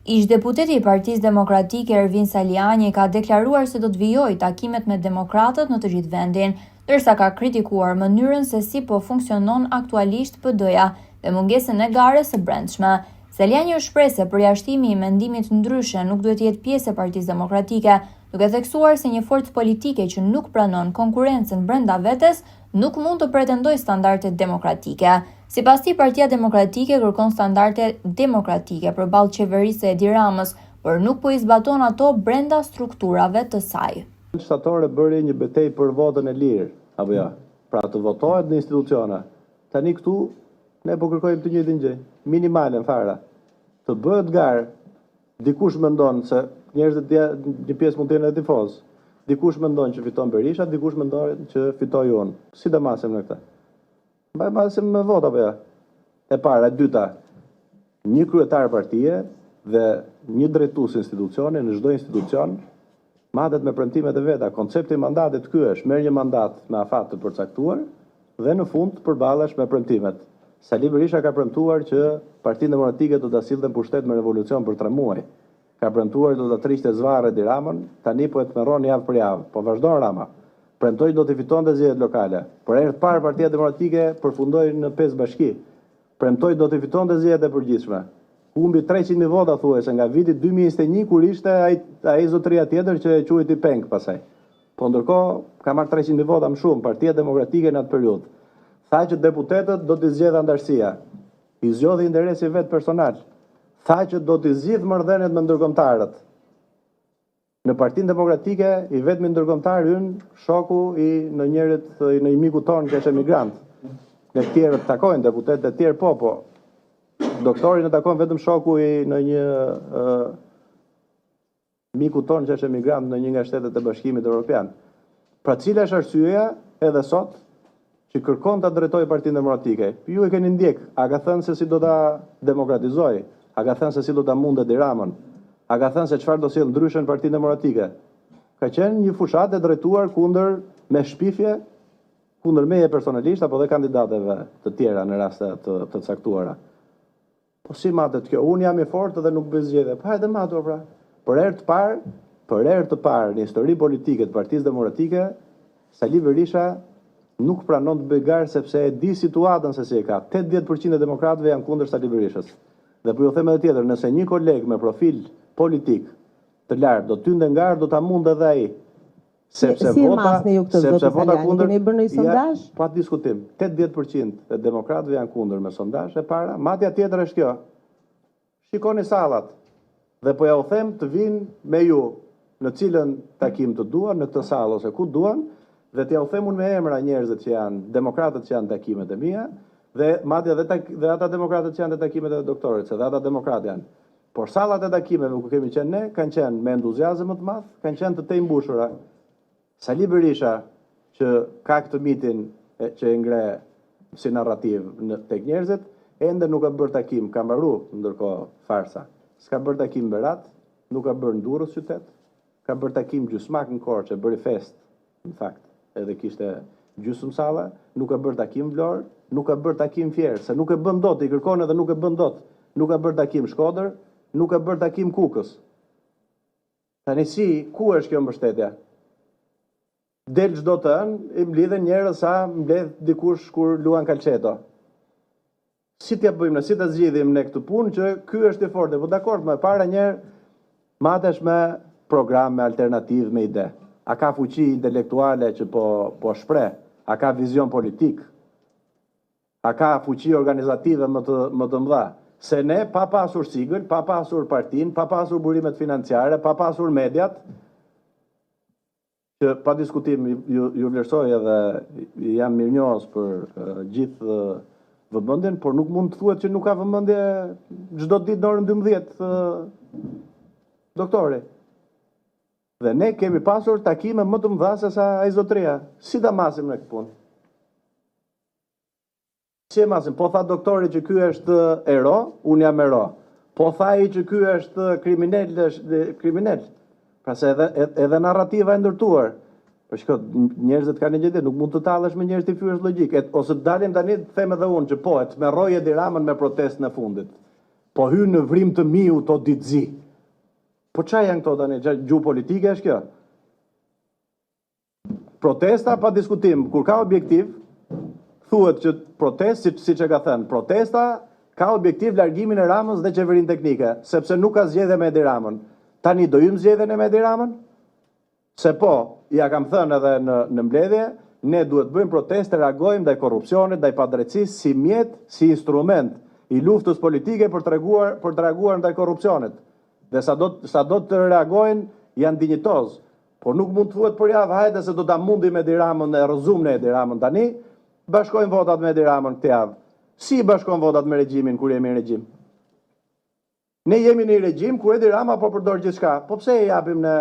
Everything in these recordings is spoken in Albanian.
Ish-deputeti i Partisë Demokratike Ervin Saliani ka deklaruar se do të vijojë takimet me demokratët në të gjithë vendin, ndërsa ka kritikuar mënyrën se si po funksionon aktualisht PD-ja dhe mungesën e garës së brendshme. Saliani u shpreh se përjashtimi i mendimit ndryshe nuk duhet të jetë pjesë e Partisë Demokratike, duke theksuar se një forcë politike që nuk pranon konkurrencën brenda vetes nuk mund të pretendojë standarde demokratike. Sipas tij, Partia Demokratike kërkon standarde demokratike përballë qeverisë së Edi Ramës, por nuk po i zbaton ato brenda strukturave të saj. Shtatore bëri një betejë për votën e lirë, apo jo? Pra të votohet në institucione. Tani këtu ne po kërkojmë të njëjtin gjë, minimale fare. Të bëhet garë, dikush mendon se njerëzit një pjesë mund të jenë tifoz. Dikush mendon që fiton Berisha, dikush mendon që fitoj unë. Si do masim në këtë? Masim me vot apo jo? E para, e dyta, një kryetar partie dhe një drejtues institucioni në çdo institucion matet me premtimet e veta. Koncepti i mandatit ky është: merr një mandat me afat të përcaktuar dhe në fund përballesh me premtimet. Sali Berisha ka premtuar që Partinë Demokratike do ta sillte në pushtet me revolucion për 3 muaj. Ka premtuar do ta trishte zvarret Edi Ramën, tani po e tmerron javë për javë. Po vazhdon Rama. Premtoi do të fitonte zgjedhjet lokale. Për herë të parë Partia Demokratike përfundoi në 5 bashki. Premtoi do të fitonte zgjedhjet e përgjithshme. Humbi 300.000 vota thuajse nga viti 2021 kur ishte ai zotëria tjetër që e quajti Peng pasaj. Po ndërkohë ka marrë 300.000 vota më shumë Partia Demokratike në atë periudhë. Tha që deputetët do t'i zgjedhë antarësia. I zgjodhi interesi vet personal. Tha që do t'i zgjidh marrëdhëniet me ndërkombëtarët. Në Partinë Demokratike i vetmi ndërkombëtar ynë shoku i ndonjërit, i një miku ton që është emigrant. Në të tjerë takojnë deputetët e tjerë po. Doktorin e takon vetëm shoku i në një miku ton që është emigrant në një nga shtetet e Bashkimit Evropian. Pra cila është arsyeja edhe sot që kërkon ta drejtojë Partinë Demokratike? Ju e keni ndjek, a ka thënë se si do ta demokratizojë? A ka thënë se si do ta mundë Edi Ramën? A ka thënë se çfarë do sjellë ndryshe në Partinë Demokratike? Ka qenë një fushatë e drejtuar kundër me shpifje, kundër meje personalisht apo dhe kandidateve të tjera në raste të caktuara. Po si matet kjo? Unë jam i fortë dhe nuk bëj zgjedhje. Po hajde matur pra. Për herë të parë në histori politike të Partisë Demokratike, Sali Berisha nuk pranon të bëjë garë sepse e di situatën se si e ka. 80% e demokratëve janë kundër Sali Berishës. Dhe po ju them edhe tjetër, nëse një koleg me profil politik të lartë do t'ynde ngarë, do ta mund edhe ai. Sepse vota kundër, pa diskutim, 80% e demokratëve janë kundër me sondazh e para. Matja tjetër është kjo. Shikoni sallat. Dhe po ja u them të vinë me ju në cilën takim të duan, në këtë sallë ose ku duan, dhe t'ja u them unë me emra njerëzit që janë demokratët që janë takimet e mia, dhe madje dhe ata demokratët që janë të takimet e doktorit, se dhe ata demokratë janë. Por sallat e takimeve ku kemi qenë ne, kanë qenë me entuziazëm më të madh, kanë qenë të mbushura. Sali Berisha, që ka këtë mitin që e ngre si narrativ tek njerëzit, ende nuk ka bërë takim, ka mbaru ndërkohë farsa. S'ka bërë takim Berat, nuk ka bërë në Durrës qytet, ka bërë takim gjysmak në Korçë, bëri fest, në fakt, edhe kishte gjysmë salla, nuk ka bërë takim Vlorë, nuk ka bërë takim Fierë, se nuk e bën dot, i kërkon edhe nuk e bën dot. Nuk ka bërë takim Shkodër, nuk ka bërë takim Kukës. Tani ku është kjo mbështetja? Del çdo të ënë, i mblidhen njerëz sa mbledh dikush kur luan kalçeto. Si t'ja bëjmë, si ta zgjidhim ne këtë punë që ky është i fortë, po dakord, më para njerë matesh me program, me alternativë, me ide. A ka fuqi intelektuale që po shpreh? A ka vizion politik? A ka fuqi organizative më të mëdha? Se ne, pa pasur sigël, pa pasur partinë, pa pasur burimet financiare, pa pasur mediat, që pa diskutim ju vlerësoj edhe jam mirënjohës për gjithë vëmendjen, por nuk mund të thuhet që nuk ka vëmendje çdo ditë në orën 12 doktori. Dhe ne kemi pasur takime më të mëdha se sa ai zotëria. Si ta masim në këtë punë? Si e masim? Po tha doktori që ky është ero, unë jam ero. Po tha ai që ky është kriminal. Pra se edhe narrativa e ndërtuar. Po shko, njerëzit kanë një gjë, nuk mund të tallesh me njerëz të fyerës logjik. Ose dalim tani të them edhe unë që po, të merroj Edi Ramën me protestën e fundit. po hyn në vrim të miu to ditëzi. Po çfarë janë këto tani? Gjuhë politike është kjo? Protesta pa diskutim, kur ka objektiv, thuhet që protestë, siç e ka thënë, protesta ka objektiv largimin e Ramës dhe qeverinë teknike, sepse nuk ka zgjedhje me Edi Ramën. Tani do hyjmë zgjedhjen e me Edi Ramën? Se po, ja kam thënë edhe në mbledhje, ne duhet bëjmë protestë, reagojmë ndaj korrupsionit, ndaj padrejtisë si mjet, si instrument i luftës politike për të reaguar ndaj korrupsionit. Dhe sa do të reagojnë janë dinjitoz. Por nuk mund të thuhet për javë, hajde se do ta mundim Edi Ramën e rrëzum në Edi Ramën tani, bashkojmë votat me Edi Ramën këtë javë. Si bashkojmë votat me regjimin kur jemi në regjim? Ne jemi në regjim ku Edi Rama po përdor gjithçka. Po pse e japim në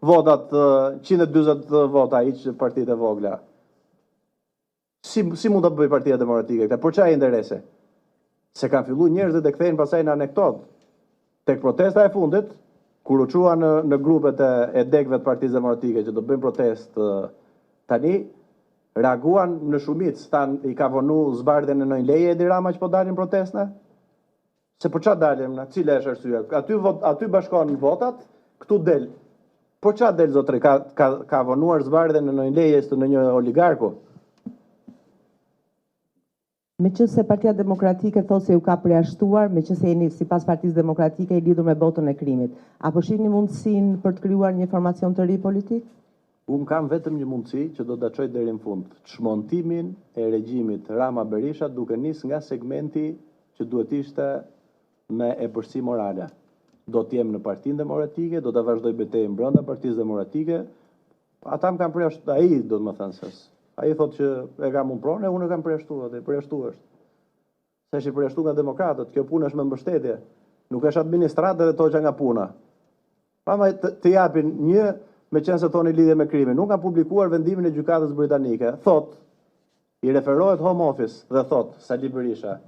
votat 140 vota hiç partitë e vogla? Si mund të bëj Partia Demokratike këtë? Për çfarë interese? Se kanë filluar njerëzit të kthejnë pasaj në anekdot. Tek protesta e fundit, kur u çuan në grupet e degëve të Partisë Demokratike që do bëjnë protestë tani, reaguan në shumicë, than i ka vonu zbardhjen e 9 leje Edi Rama që po dalin protestën? Se për çfarë dalim na? Cila është arsyeja? Aty bashkohen votat, këtu del. Për çfarë del zotëri? Ka vonuar zbardhjen e 9 lejes të një oligarku? Meqense Partia Demokratike thotë se u ka përjashtuar, meqense jeni sipas Partisë Demokratike i lidhur me botën e krimit, apo shihni mundësinë për të krijuar një formacion të ri politik? Unë kam vetëm një mundësi që do ta çoj deri në fund. Çmontimin e regjimit Rama Berisha duke nis nga segmenti që duhet ishte me epërsi morale. Do të jem në Partinë Demokratike, do ta vazhdoj betejën brenda Partisë Demokratike. Ata më kanë përjashtuar, ai do të më thënë se ai thotë që e kam unë pronë, unë e kam përjashtuar, dhe përjashtuar është. Se është i përjashtuar nga demokratët, kjo punë është me mbështetje. Nuk është administratë dhe toqa nga puna. Pama të japin një, me qenë se thoni lidhje me krimin, nuk kanë publikuar vendimin e gjykatës britanike. Thot, i referohet Home Office dhe thot, Sali Berisha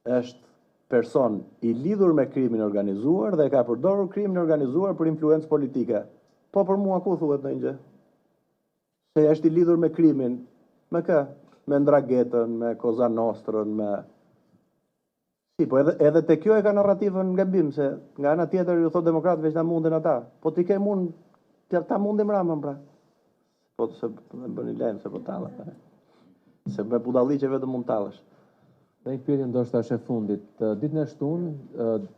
është person i lidhur me krimin organizuar dhe ka përdorur krimin organizuar për influencë politike. Po për mua ku thuhet në një? Se është i lidhur me krimin, me kë? Me Ndragetën, me Koza Nostrën, me... Si, po edhe te kjo e ka narrativën nga bim, se nga ana tjetër ju thot demokratëve që ta mundin ata. Po ti ke mund, ta mundim Ramën, pra. Po se bëni lajm se po tallet. Se me budalliqe vetëm mund tallesh. Dhe një pyetje ndoshta është e fundit. Ditën e shtunë,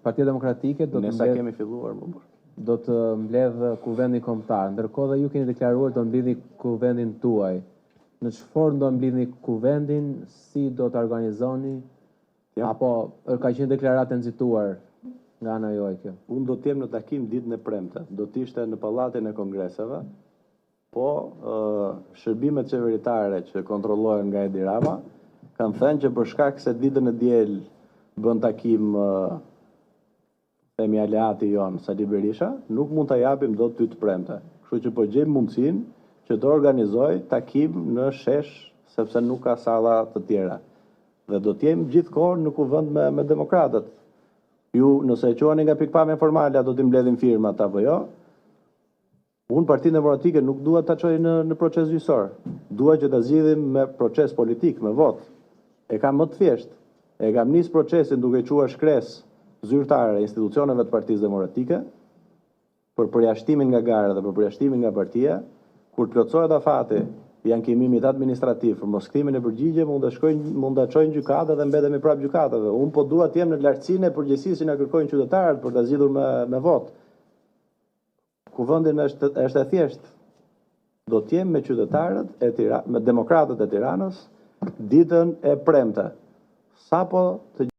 Partia Demokratike do të Nesa kemi filluar më burr. Do të mbledh kuvendin kombëtar, ndërkohë dhe ju keni deklaruar do mbledhni kuvendin tuaj. Në çfarë do mbledhni kuvendin, si do të organizoni? Ja. Apo ka qenë deklaratë nxituar nga ana juaj kjo? Unë do të jem në takim ditën e premte. Do të ishte në Pallatin e Kongreseve. Po shërbimet qeveritare që kontrollohen nga Edi Rama kanë thënë që për shkak se ditën e diel bën takim themi aleati jon Sali Berisha, nuk mund ta japim dot ty të premte. Kështu që po gjejmë mundësinë që të organizoj takim në shesh, sepse nuk ka salla të tjera. Dhe do të jemi gjithkohë në kuvend me demokratët. Ju nëse e quani nga pikpamja formale, do t'i mbledhin firmat apo jo? Unë Partinë Demokratike nuk dua ta çoj në proces gjyqësor. Dua që ta zgjidhim me proces politik, me vot. E kam më të thjeshtë. E kam nis procesin duke quar shkresë zyrtare institucioneve të Partisë Demokratike për përjashtimin nga gara dhe për përjashtimin nga partia, kur të plotësohet afati i ankimimit administrativ për mosktimin e përgjigje, mund ta çojnë gjykatë dhe mbetemi prapë gjykatave. Unë po dua të jem në lartësinë e përgjegjësisë që na kërkojnë qytetarët për ta zgjidhur me vot. Kuvendin është e thjeshtë. Do të jem me qytetarët me demokratët e Tiranës ditën e premte. Sapo të